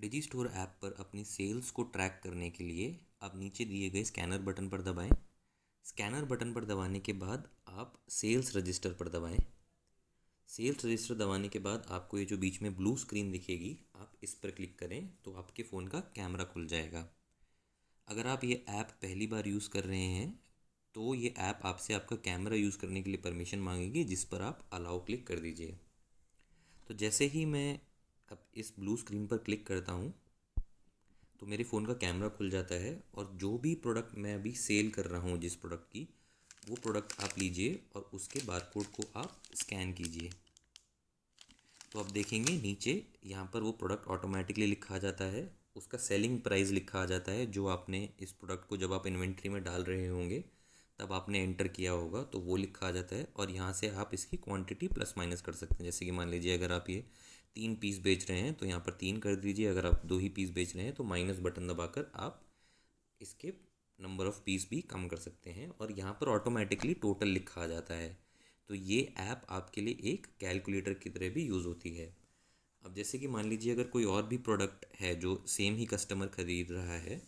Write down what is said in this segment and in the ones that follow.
डिजी store app पर अपनी sales को ट्रैक करने के लिए आप नीचे दिए गए स्कैनर बटन पर दबाएं। स्कैनर बटन पर दबाने के बाद आप सेल्स रजिस्टर पर दबाएं। सेल्स रजिस्टर दबाने के बाद आपको ये जो बीच में ब्लू स्क्रीन दिखेगी, आप इस पर क्लिक करें तो आपके फ़ोन का कैमरा खुल जाएगा। अगर आप ये ऐप पहली बार यूज़ कर रहे हैं तो ये ऐप आपसे आपका कैमरा यूज़ करने के लिए परमिशन मांगेगी, जिस पर आप अलाउ क्लिक कर दीजिए। तो जैसे ही मैं अब इस ब्लू स्क्रीन पर क्लिक करता हूँ तो मेरे फ़ोन का कैमरा खुल जाता है और जो भी प्रोडक्ट मैं अभी सेल कर रहा हूँ, जिस प्रोडक्ट की, वो प्रोडक्ट आप लीजिए और उसके बारकोड को आप स्कैन कीजिए। तो आप देखेंगे नीचे यहाँ पर वो प्रोडक्ट ऑटोमेटिकली लिखा आ जाता है, उसका सेलिंग प्राइस लिखा आ जाता है जो आपने इस प्रोडक्ट को जब आप इन्वेंट्री में डाल रहे होंगे तब आपने एंटर किया होगा, तो वो लिखा आ जाता है। और यहाँ से आप इसकी क्वांटिटी प्लस माइनस कर सकते हैं। जैसे कि मान लीजिए अगर आप ये 3 पीस बेच रहे हैं तो यहाँ पर 3 कर दीजिए, अगर आप 2 ही पीस बेच रहे हैं तो माइनस बटन दबाकर आप इसके नंबर ऑफ़ पीस भी कम कर सकते हैं और यहाँ पर ऑटोमेटिकली टोटल लिखा आ जाता है। तो ये ऐप आपके लिए एक कैलकुलेटर की तरह भी यूज़ होती है। अब जैसे कि मान लीजिए अगर कोई और भी प्रोडक्ट है जो सेम ही कस्टमर ख़रीद रहा है,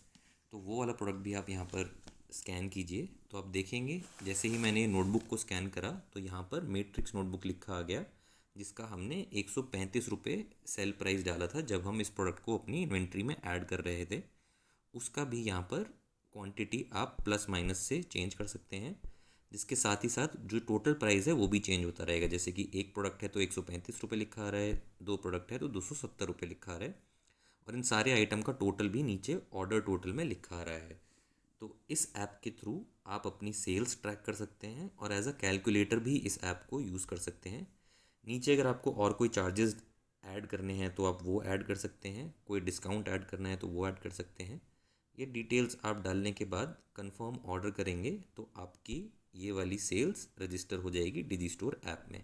तो वो वाला प्रोडक्ट भी आप यहाँ पर स्कैन कीजिए। तो आप देखेंगे जैसे ही मैंने नोटबुक को स्कैन करा तो यहाँ पर मैट्रिक्स नोटबुक लिखा आ गया, जिसका हमने 135 रुपये सेल प्राइस डाला था जब हम इस प्रोडक्ट को अपनी इन्वेंट्री में ऐड कर रहे थे। उसका भी यहाँ पर क्वांटिटी आप प्लस माइनस से चेंज कर सकते हैं, जिसके साथ ही साथ जो टोटल प्राइस है वो भी चेंज होता रहेगा। जैसे कि एक प्रोडक्ट है तो 135 रुपये लिखा आ रहा है, 2 प्रोडक्ट है तो 270 रुपये लिखा आ रहा है, और इन सारे आइटम का टोटल भी नीचे ऑर्डर टोटल में लिखा आ रहा है। तो इस ऐप के थ्रू आप अपनी सेल्स ट्रैक कर सकते हैं और एज अ कैलकुलेटर भी इस ऐप को यूज़ कर सकते हैं। नीचे अगर आपको और कोई चार्जेस ऐड करने हैं तो आप वो ऐड कर सकते हैं, कोई डिस्काउंट ऐड करना है तो वो ऐड कर सकते हैं। ये डिटेल्स आप डालने के बाद कंफर्म ऑर्डर करेंगे तो आपकी ये वाली सेल्स रजिस्टर हो जाएगी डिजी स्टोर ऐप में।